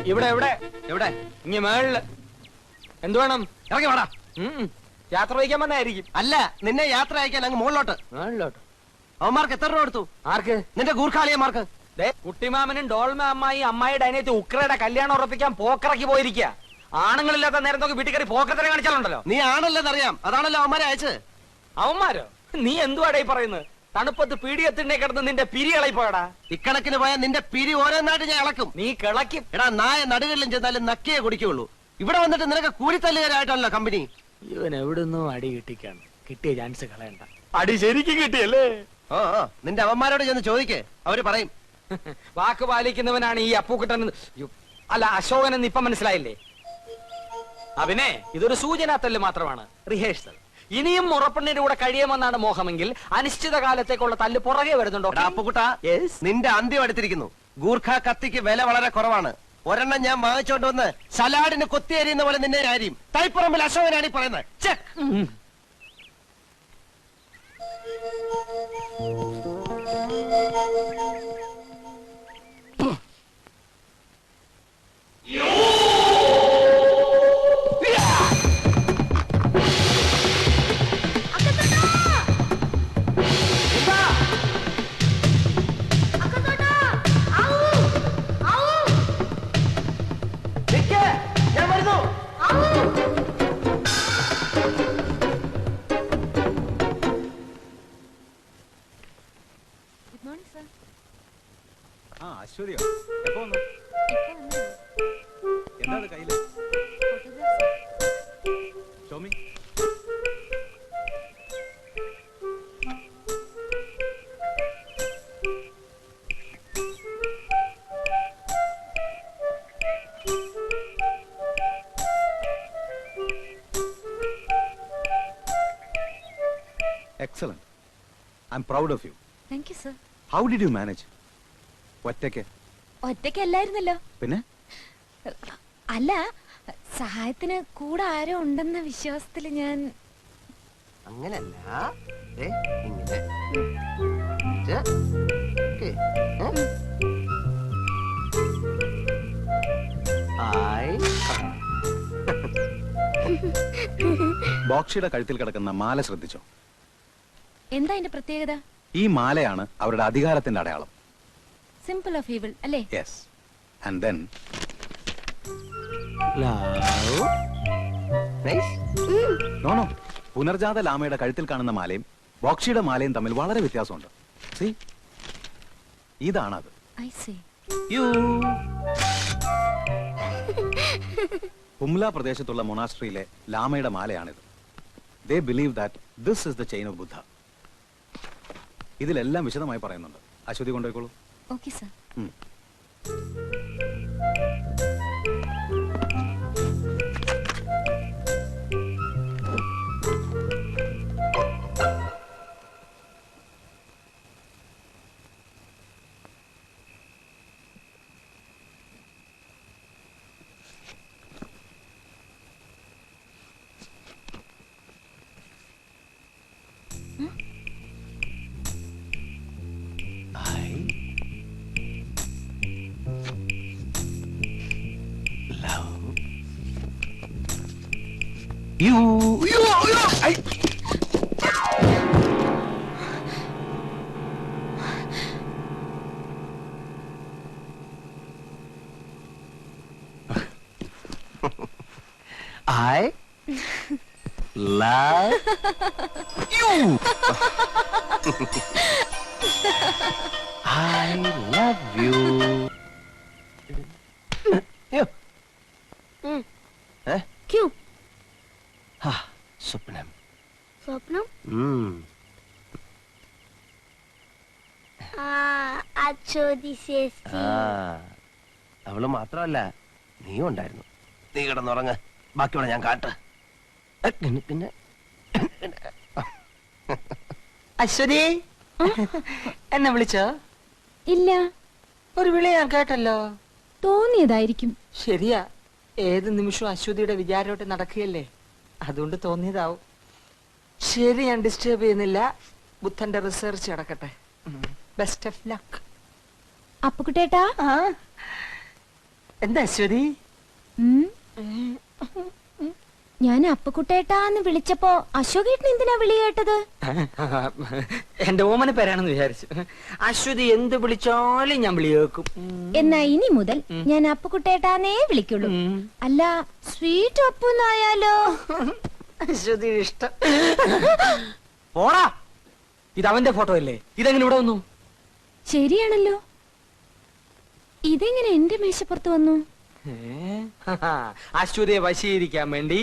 ഇവിടെ എവിടെ എവിടെ ഇങ്ങ മേളില് എന്ത് വേണം? ഇറങ്ങി വേടാ. യാത്ര വഹിക്കാൻ വന്നായിരിക്കും. അല്ല, നിന്നെ യാത്ര അയക്കാൻ അങ്ങ് മുകളിലോട്ട്. മുകളിലോട്ട്? അവന്മാർക്ക് എത്ര രൂപ കൊടുത്തു? ആർക്ക്? നിന്റെ ഗൂർഖാളിയന്മാർക്ക്. കുട്ടിമാമനും ഡോൾമ അമ്മായി അമ്മായിയുടെ അനിയത്തി ഉക്രയുടെ കല്യാണം ഉറപ്പിക്കാൻ പോക്കറക്കി പോയിരിക്കുക. ആണുങ്ങളില്ലാത്ത നേരം നോക്കി വീട്ടിൽ കയറി പോക്കത്തിനെ കാണിച്ചാലുണ്ടല്ലോ. നീ ആണല്ലെന്നറിയാം, അതാണല്ലോ അവന്മാരെ അയച്ച്. അവന്മാരോ? നീ എന്തുവാടേ പറയുന്നത്? തണുപ്പത്ത് പീഡിയത്തിനെ കിടന്ന് നിന്റെ പിരി ഇളയി പോയടാ. ഇക്കണക്കിന് പോയാൽ നിന്റെ പിരി ഓരോന്നായിട്ട് ഞാൻ ഇളക്കും. നീ കിളക്കും. എടാ, നായ നടുകളിലും ചെന്നാലും നക്കിയേ കുടിക്കുള്ളൂ. ഇവിടെ വന്നിട്ട് നിനക്ക് കൂലിത്തല്ലുകാരായിട്ടല്ലോ കമ്പനി. ഇവൻ എവിടുന്നോ അടി കിട്ടിക്കാണ്. കിട്ടിയ ചാൻസ് കളയണ്ട. അടി ശരിക്കും കിട്ടിയല്ലേ? ഓ, നിന്റെ അവന്മാരോട് ചെന്ന് ചോദിക്കേ, അവര് പറയും. വാക്ക് പാലിക്കുന്നവനാണ് ഈ അപ്പൂക്കുട്ടൻ. അല്ല, അശോകൻ എന്ന് ഇപ്പൊ മനസ്സിലായില്ലേ? അവനെ ഇതൊരു സൂചനാത്തല്ല് മാത്രമാണ്, റിഹേഴ്സൽ. ഇനിയും മുറപ്പെണ്ണിന്റെ കൂടെ കഴിയുമെന്നാണ് മോഹമെങ്കിൽ അനിശ്ചിത കാലത്തേക്കുള്ള തല്ല് പുറകെ വരുന്നുണ്ടോ? അപ്പുകുട്ട, നിന്റെ അന്ത്യം എടുത്തിരിക്കുന്നു. ഗൂർഖ കത്തിക്ക് വില വളരെ കുറവാണ്. ഒരെണ്ണം ഞാൻ വാങ്ങിച്ചോണ്ട് വന്ന് സലാഡിന് കൊത്തിയേരിയുന്ന പോലെ നിന്നെ ആരും. തൈപ്പുറമ്പിൽ അശോകനാണ് ഈ പറയുന്നത്. ചെക്ക്. അശ്വതിയോ? എപ്പോ വന്നു? എന്താണ് കയ്യില്? Xiaomi, excellent. I'm proud of you. Thank you, sir. How did you manage? ഒറ്റയ്ക്കല്ലായിരുന്നല്ലോ. പിന്നെ? അല്ല, സഹായത്തിന് കൂടെ ആരോ ഉണ്ടെന്ന വിശ്വാസത്തില് ഞാൻ. അങ്ങനല്ല. ബോക്സിയുടെ കഴുത്തിൽ കിടക്കുന്ന മാല ശ്രദ്ധിച്ചോ? എന്താ അതിന്റെ പ്രത്യേകത? ഈ മാലയാണ് അവരുടെ അധികാരത്തിന്റെ അടയാളം. Symbol of evil, അല്ലേ? Yes. And then love. Nice. No. പുനർജാത ലാമയുടെ കഴുത്തിൽ കാണുന്ന മാലയും ബോക്സിയുടെ മാലയും തമ്മിൽ വളരെ വ്യത്യാസമുണ്ട്. See? ഇതാണത്. I see. You. Humla പ്രദേശത്തുള്ള മൊണാസ്ട്രിയിലെ ലാമയുടെ മാലയാണിത്. They believe that this is the chain of Buddha. ഇതിലെല്ലാം വിശദമായി പറയുന്നുണ്ട്. Aswathy കൊണ്ടുപോയിക്കോളൂ. Okay, sir. You. I love you. I love you. क्यों? സ്വപ്നം. സ്വപ്നം? അവള് മാത്രമല്ല, നീയും ഉണ്ടായിരുന്നു. നീ കിടന്നുറങ്ങ്, ബാക്കിയോടെ ഞാൻ കാട്ട്. പിന്നെ അശ്വതി എന്നെ വിളിച്ചോ? ഇല്ല. ഒരു വിളി ഞാൻ കേട്ടല്ലോ. തോന്നിയതായിരിക്കും. ശരിയാ, ഏത് നിമിഷവും അശ്വതിയുടെ വിചാരോട്ട് നടക്കുകയല്ലേ. അതുകൊണ്ട് തോന്നിയതാവും. ശരി, ഞാൻ ഡിസ്റ്റർബ് ചെയ്യുന്നില്ല. ബുദ്ധന്റെ റിസർച്ച് നടക്കട്ടെ. Best of luck. അപ്പുകുട്ടേട്ടാ. എന്താ അശ്വതി? ഞാൻ അപ്പുകുട്ടേട്ടാന്ന് വിളിച്ചപ്പോ അശോകേട്ടൻ എന്തിനാ വിളി കേട്ടത്? എന്റെ ഓമന പേരാണെന്ന് വിചാരിച്ചു. അശ്വതി എന്ത് വിളിച്ചാലും ഞാൻ വിളി കേൾക്കും. എന്നാ ഇനി മുതൽ ഞാൻ അപ്പുകുട്ടേട്ടാന്നേ വിളിക്കുള്ളൂ. അല്ല, സ്വീറ്റ് അപ്പുന്നായാലോ? അശ്വതി ഇഷ്ടം. പോടാ, ഇത് അവന്റെ ഫോട്ടോ അല്ലേ? ഇതെങ്ങനെ ഇവിടെ വന്നു? ശരിയാണല്ലോ, ഇതെങ്ങനെ എന്റെ മേശപ്പുറത്ത് വന്നു? അശ്വതിയെ വശീകരിക്കാൻ വേണ്ടി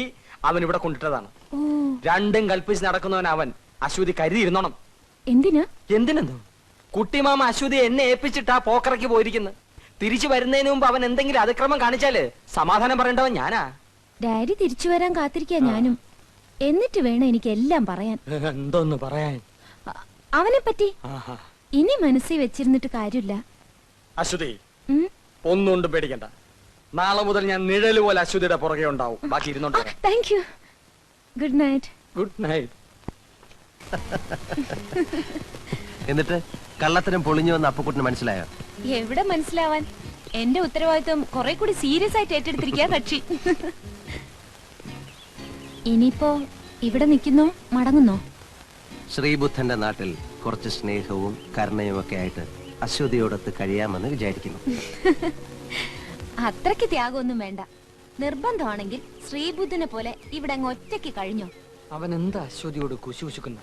അവൻ ഇവിടെ കൊണ്ടിട്ടതാണ്. ഓ, രണ്ടും കൽപ്പിച്ച് നടക്കുന്നവൻ അവൻ. അശ്വതി കരുതിയിരുന്നോണം. എന്തിനാ? എന്തിനെന്തോ? കുട്ടിമാമ അശ്വതി എന്നെ ഏൽപ്പിച്ചിട്ടാ പോക്കറയ്ക്ക് പോയിരിക്കുന്നത്. തിരിച്ചു വരുന്നതിന് മുമ്പ് അവൻ എന്തെങ്കിലും അതിക്രമം കാണിച്ചാല് സമാധാനം പറയേണ്ടവൻ ഞാനാ. ഡാഡി തിരിച്ചു വരാൻ കാത്തിരിക്കാ ഞാനും. എന്നിട്ട് വേണം എനിക്ക് എല്ലാം പറയാൻ. എന്തോന്ന് പറയാൻ? അവനെ പറ്റി ഇനി മനസ്സിൽ വെച്ചിരുന്നിട്ട് കാര്യമില്ല. അശ്വതി, ഒന്നുകൊണ്ട് പേടിക്കണ്ട. നാളെ മുതൽ ഞാൻ നിഴല് പോലെ അശ്വതിയുടെ പുറകെ ഉണ്ടാവും. ബാക്കി ഇരുന്നോണ്ട്. Thank you. Good night. Good night. എന്നിട്ട് കള്ളത്തരം പൊളിഞ്ഞു വന്ന അപ്പുക്കുട്ടിന് മനസ്സിലായോ? എവിടെ മനസ്സിലാവാൻ, എന്റെ ഉത്തരവാദിത്വം കുറെ കൂടി സീരിയസ് ആയിട്ട് ഏറ്റെടുത്തിരിക്കാ കക്ഷി. ഇനിയിപ്പോ ഇവിടെ നിൽക്കുന്നോ മടങ്ങുന്നോ? ശ്രീബുദ്ധന്റെ നാട്ടിൽ കുറച്ച് സ്നേഹവും കരുണയും ഒക്കെ ആയിട്ട് അശ്വതിയോടൊത്ത് കഴിയാമെന്ന് വിചാരിക്കുന്നു. അത്രയ്ക്ക് ത്യാഗമൊന്നും വേണ്ട. നിർബന്ധമാണെങ്കിൽ ശ്രീബുദ്ധനെ പോലെ ഇവിടെ അങ്ങ് ഒറ്റയ്ക്ക് കഴിഞ്ഞോ. അവൻ എന്താ അശ്വതിയോട് കുശുകുശുക്കുന്നു?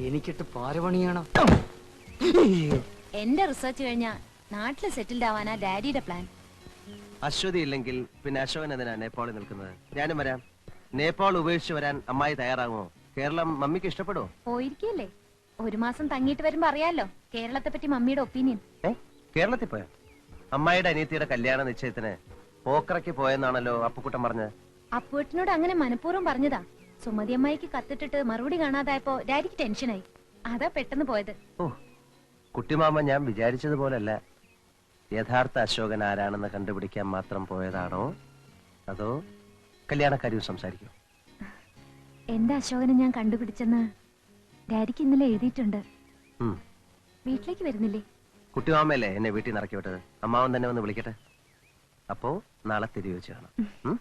എനിക്കിട്ട് പാരപണിയാണോ? എന്റെ റിസർച്ച് കഴിഞ്ഞാ നാട്ടില് സെറ്റിൽഡ് ആവാനാ ഡാഡിയുടെ പ്ലാൻ. അശ്വതി ഇല്ലെങ്കിൽ പിന്നെ അശോകൻ എന്തിനാ നേപ്പാളിൽ നിൽക്കുന്നത്? ഞാനും വരാം. നേപ്പാൾ ഉപേക്ഷിച്ച് വരാൻ അമ്മായി തയ്യാറാകുമോ? കേരളം മമ്മിക്ക് ഇഷ്ടപ്പെടുമോ? പോയിരിക്കല്ലേ, ഒരു മാസം തങ്ങിയിട്ട് വരുമ്പോ അറിയാലോ കേരളത്തെ പറ്റി മമ്മിയുടെ ഒപ്പീനിയൻ. കേരളത്തിൽ പോയോ? അമ്മായിയുടെ അനിയത്തിയുടെ കല്യാണ നിശ്ചയത്തിന് പോക്കറയ്ക്ക് പോയെന്നാണല്ലോ അപ്പുക്കുട്ടൻ പറഞ്ഞത്. അപ്പുവേട്ടനോട് അങ്ങനെ മനഃപൂർവ്വം പറഞ്ഞതാ. സുമതി അമ്മായിക്ക് കത്തിട്ടിട്ട് മറുപടി കാണാതായപ്പോ ഡാഡിക്ക് ടെൻഷനായി. അതാ പെട്ടെന്ന് പോയത്. ഓ, കുട്ടിമാമ ഞാൻ വിചാരിച്ചതുപോലല്ല. യഥാർത്ഥ അശോകൻ ആരാണെന്ന് കണ്ടുപിടിക്കാൻ മാത്രം പോയതാണോ അതോ കല്യാണക്കാരിയും സംസാരിക്കും? എന്റെ അശോകനെ ഞാൻ കണ്ടുപിടിച്ചെന്ന് ഡാഡിക്ക് ഇന്നലെ എഴുതിയിട്ടുണ്ട്. വീട്ടിലേക്ക് വരുന്നില്ലേ? കുട്ടിമാമയല്ലേ എന്നെ വീട്ടിൽ നിന്ന് ഇറക്കി വിട്ടത്. അമ്മാവൻ തന്നെ വന്ന് വിളിക്കട്ടെ. അപ്പോ നാളെ തിരികെ വെച്ച് കാണാം.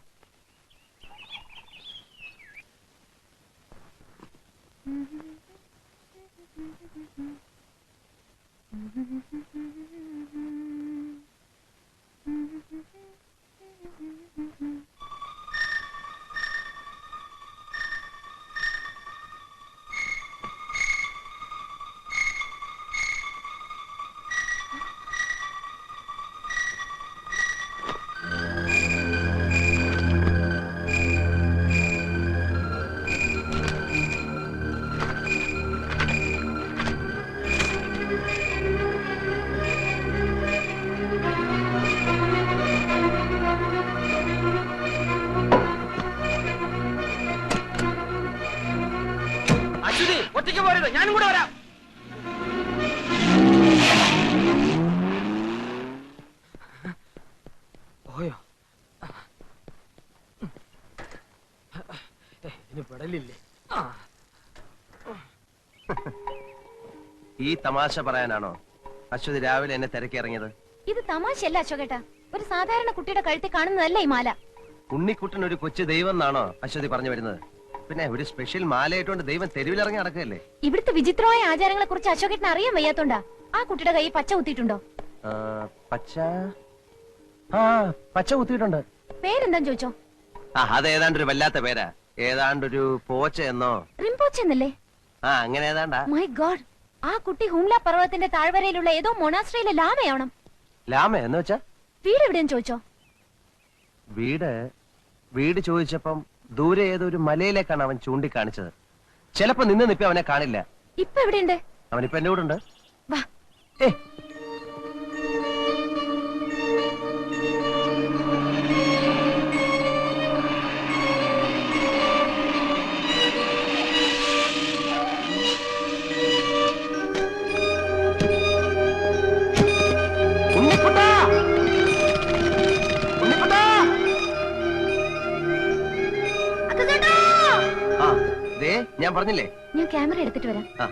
ഒറ്റയ്ക്ക് പോരുത്, ഞാനും കൂടെ വരാം. പോയോ? ഇനി പെടലില്ലേ? ഈ തമാശ പറയാനാണോ അശ്വതി രാവിലെ എന്നെ തിരക്കി ഇറങ്ങിയത്? ഇത് തമാശയല്ല അശോകേട്ടാ. ഒരു സാധാരണ കുട്ടിയുടെ കഴുത്തിൽ കാണുന്നതല്ല ഈ മാല. ഉണ്ണിക്കുട്ടൻ ഒരു കൊച്ചു ദൈവം എന്നാണോ അശ്വതി പറഞ്ഞു വരുന്നത്? പിന്നെ ഒരു സ്പെഷ്യൽ മാലയായിട്ടുണ്ട് ദൈവം തെരുവിലിറങ്ങി നടക്കുകയല്ലേ? ഇവിടുത്തെ വിചിത്രമായ ആചാരങ്ങളെ കുറിച്ച് അശോകേട്ടന് അറിയാൻ വയ്യാത്തോണ്ടാ ആ കുട്ടിയുടെ കൈ പച്ച കുത്തിയിട്ടുണ്ടോ? പച്ച പച്ച കുത്തിയിട്ടുണ്ട്. പേരെന്താന്ന് ചോദിച്ചോ? അത് ഏതാണ്ടൊരു വല്ലാത്ത പേരാ. ഏതാണ്ടൊരു പോച്ച എന്നോ റിംപോച്ച എന്നല്ലേ? അങ്ങനെ ഏതാണ്ടാ. മൈ ഗോഡ്, ആ കുട്ടി ഹുംല പർവ്വതത്തിന്റെ താഴ്വരയിലുള്ള ഏതോ മൊണാസ്ട്രിയിലെ ലാമയാവണം. ലാമ എന്ന് വെച്ചാ? വീട് എവിടെയെന്ന് ചോദിച്ചോ? വീട് ചോദിച്ചപ്പം ദൂരെ ഏതോ ഒരു മലയിലേക്കാണ് അവൻ ചൂണ്ടിക്കാണിച്ചത്. ചിലപ്പോ നിന്ന് നിപ്പി അവനെ കാണില്ല. ഇപ്പൊ എവിടെയുണ്ട്? അവനിപ്പോ എന്റെ കൂടെ ഉണ്ട്. വാ. ഞാൻ പറഞ്ഞില്ലേ. ഞാൻ ക്യാമറ എടുത്തിട്ട് വരാം. ആ.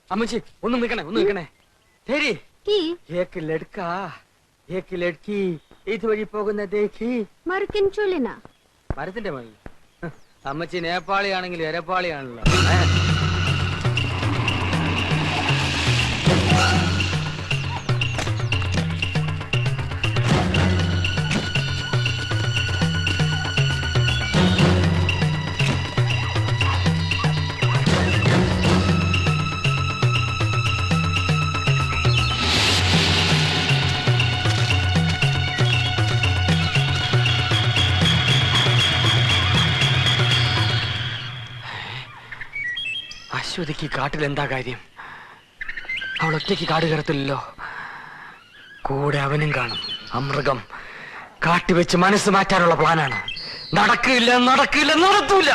അമ്മച്ചി ഒന്ന് നിൽക്കണേ തേരി ഏക്ക് ലഡ്കാ ഏക്ക് ലഡ്കി ഇതുവഴി പോകുന്ന ദേഖി മരത്തിന്റെ മണി. അമ്മച്ചി നേപ്പാളിയാണെങ്കിൽ എരപ്പാളിയാണല്ലോ. അശ്വതിക്ക് കാട്ടിൽ എന്താ കാര്യം? അവൾ ഒറ്റയ്ക്ക് കാട് കയറത്തില്ലല്ലോ. കൂടെ അവനും കാണും. അമൃഗം കാട്ടിവെച്ച് മനസ്സ് മാറ്റാനുള്ള പ്ലാനാണ്. നടക്കില്ല നടത്തൂല.